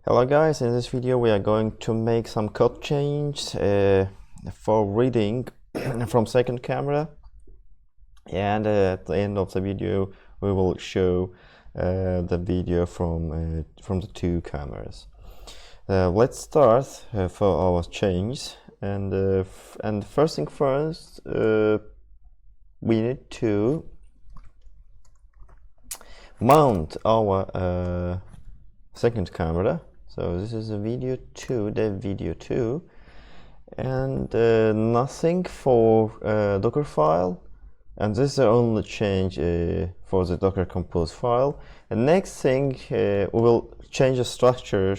Hello guys, in this video we are going to make some code change for reading from second camera, and at the end of the video we will show the video from the two cameras. Let's start for our change, and first thing first, we need to mount our second camera. So this is a video 2, the video 2, and nothing for Docker file, and this is the only change for the Docker compose file. And next thing, we will change the structure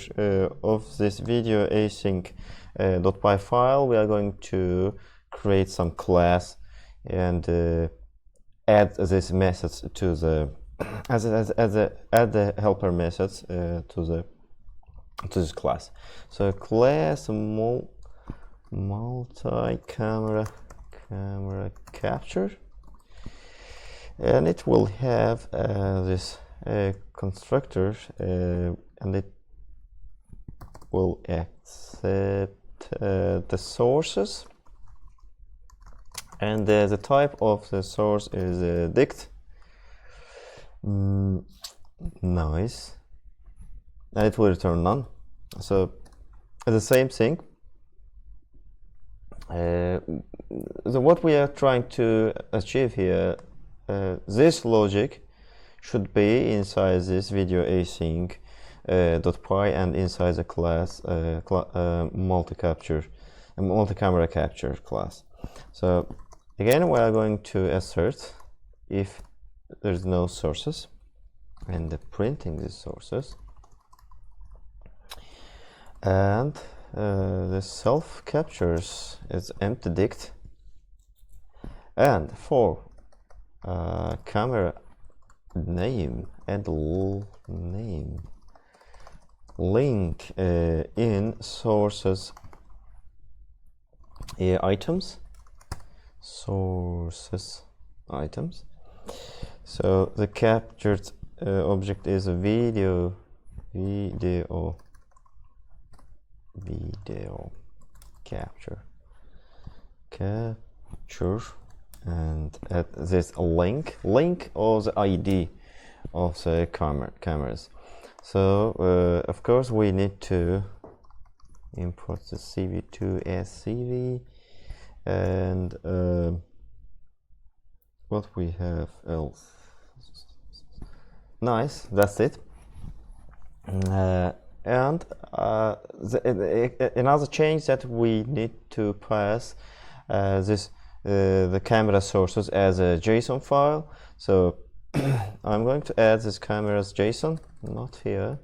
of this video async .py file. We are going to create some class and add this methods to the add the helper methods to this class. So class multi-camera capture, and it will have this constructor, and it will accept the sources, and the type of the source is dict. Nice. And it will return none. So the same thing. So what we are trying to achieve here, this logic should be inside this video async .py and inside the class multi-camera capture class. So again, we are going to assert if there's no sources, and printing these sources, and the self captures is empty dict, and for camera name and name link in sources items. So the captured object is a video capture, and at this link or the ID of the cameras. So of course we need to import the cv2 as cv, and what we have else. Nice, that's it. And another change that we need to pass the camera sources as a JSON file. So I'm going to add this camera's JSON, not here.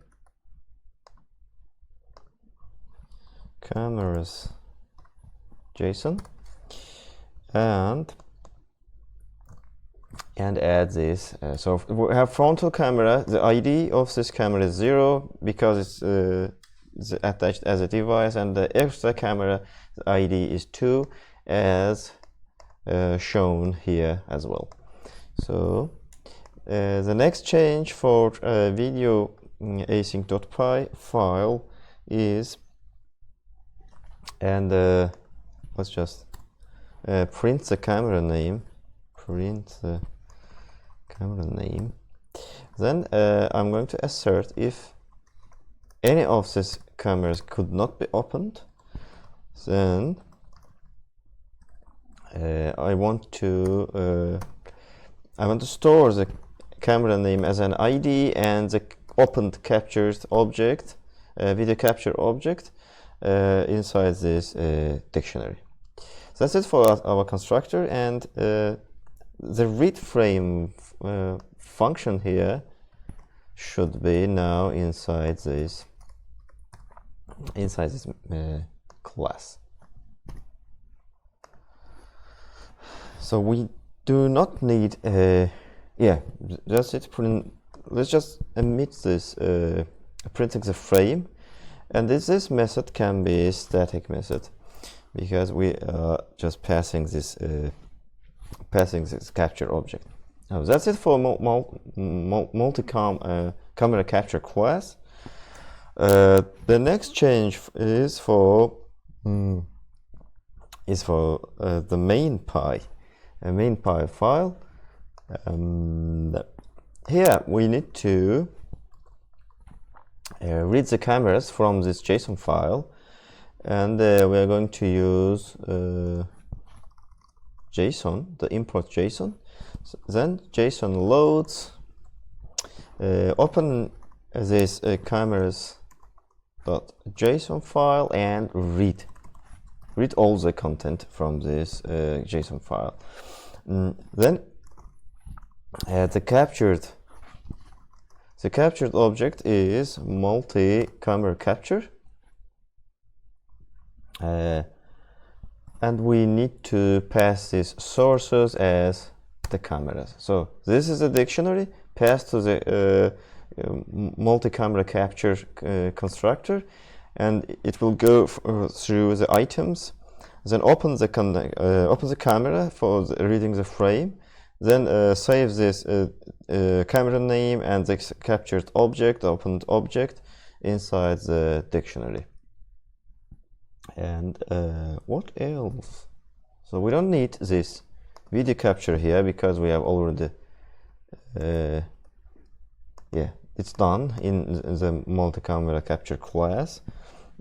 Cameras JSON, and add this. So we have frontal camera. The ID of this camera is 0 because it's attached as a device, and the extra camera, the ID is 2, as shown here as well. So the next change for video async.py file is, and let's just print the camera name. Then I'm going to assert if any of these cameras could not be opened, then I want to store the camera name as an ID and the opened captured object, video capture object, inside this dictionary. So that's it for our constructor, and the read frame function here should be now inside this class. So we do not need just it print. Let's just emit this printing the frame, and this method can be a static method because we are just passing this capture object. Now that's it for multi-camera capture class. The next change is for the main py file. Here we need to read the cameras from this JSON file, and we are going to use JSON, the import JSON. So then JSON loads, open this cameras.json file and read all the content from this JSON file. Then the captured object is multi-camera capture, and we need to pass these sources as the cameras. So this is a dictionary passed to the multi-camera capture constructor, and it will go through the items, then open the camera for reading the frame, then save this camera name and the captured object, opened object, inside the dictionary. And what else? So we don't need this video capture here because we have already it's done in the multi-camera capture class.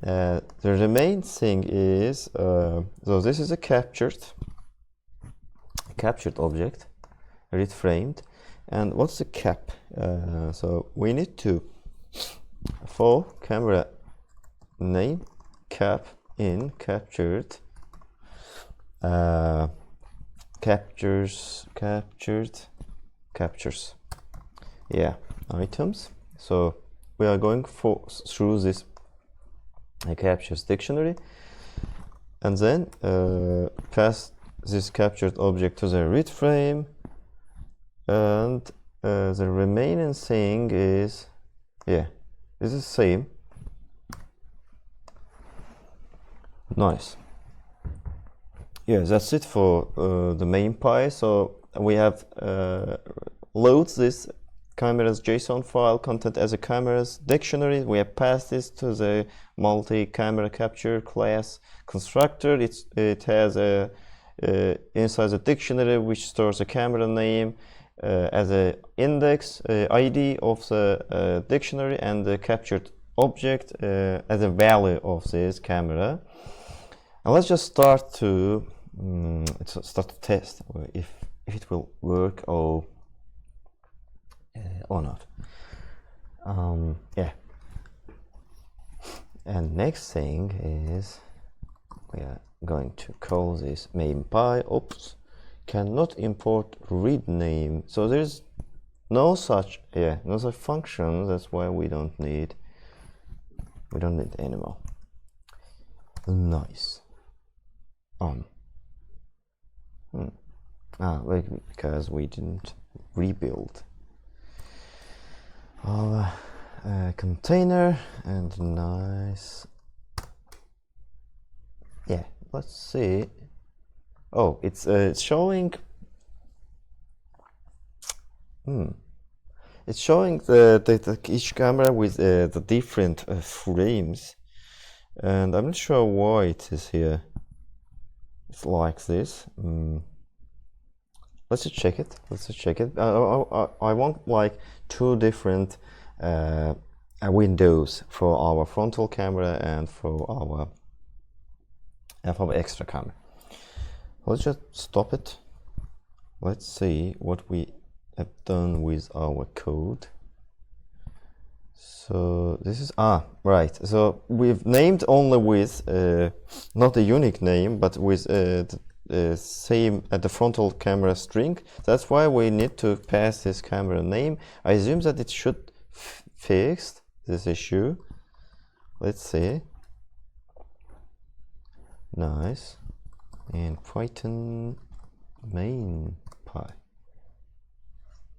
The main thing is so this is a captured object, read framed, and what's the cap? So we need to, for camera name, cap in captured captures, yeah, items. So we are going through this captures dictionary, and then pass this captured object to the read frame, and the remaining thing is, this is the same. Nice. Yeah, that's it for the main py. So we have loads this cameras JSON file content as a cameras dictionary. We have passed this to the multi-camera capture class constructor. It has a inside the dictionary which stores a camera name as a index ID of the dictionary, and the captured object as a value of this camera. And let's just start to test if it will work or not. Yeah. And next thing is we are going to call this main py. Oops, cannot import read name. So there's no such function. That's why we don't need anymore. Nice. Because we didn't rebuild our container, and nice. Yeah, let's see. Oh, it's showing. It's showing each camera with the different frames, and I'm not sure why it is here. It's like this. Let's just check it. I want like two different windows for our frontal camera and for our extra camera. Let's just stop it. Let's see what we have done with our code. So this is right. So we've named only with not a unique name, but with the same at the frontal camera string. That's why we need to pass this camera name. I assume that it should fix this issue. Let's see. Nice. And Python main py.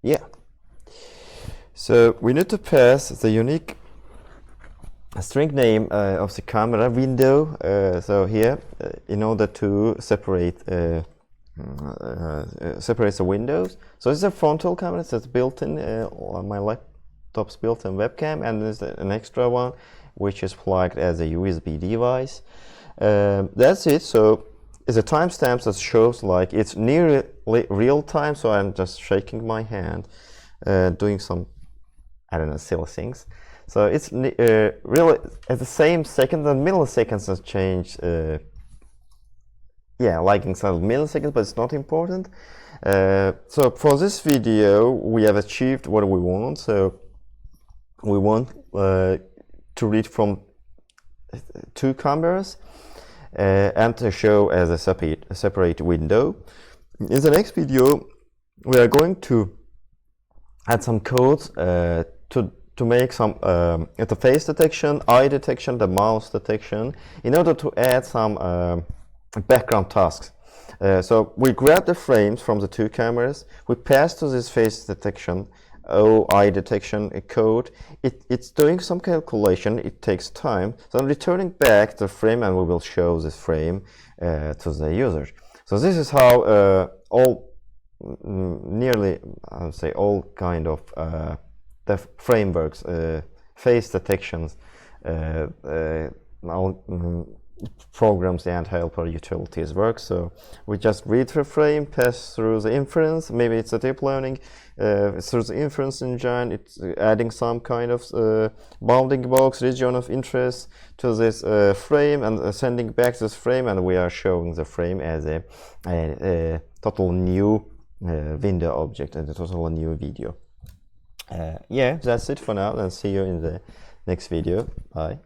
Yeah. So we need to pass the unique string name of the camera window. So here, in order to separate the windows. So this is a frontal camera that's built in on my left laptop's built-in webcam, and there's an extra one which is plugged as a USB device. That's it. So it's a timestamp that shows like it's nearly real time. So I'm just shaking my hand, doing some, I don't know, silly things. So it's really at the same second. The milliseconds has changed. Yeah, like in some milliseconds, but it's not important. So for this video, we have achieved what we want. So we want to read from 2 cameras and to show as a separate window. In the next video, we are going to add some codes to make some the face detection, eye detection, the mouse detection, in order to add some background tasks. So we grab the frames from the 2 cameras, we pass to this face detection, eye detection code. It's doing some calculation, it takes time. So I'm returning back the frame and we will show this frame to the user. So this is how nearly, I would say, all kind of the frameworks, face detections, programs and helper utilities work. So we just read the frame, pass through the inference, maybe it's a deep learning, through the inference engine, it's adding some kind of bounding box, region of interest to this frame, and sending back this frame, and we are showing the frame as a total new window object and a total new video. Yeah, that's it for now, and see you in the next video. Bye.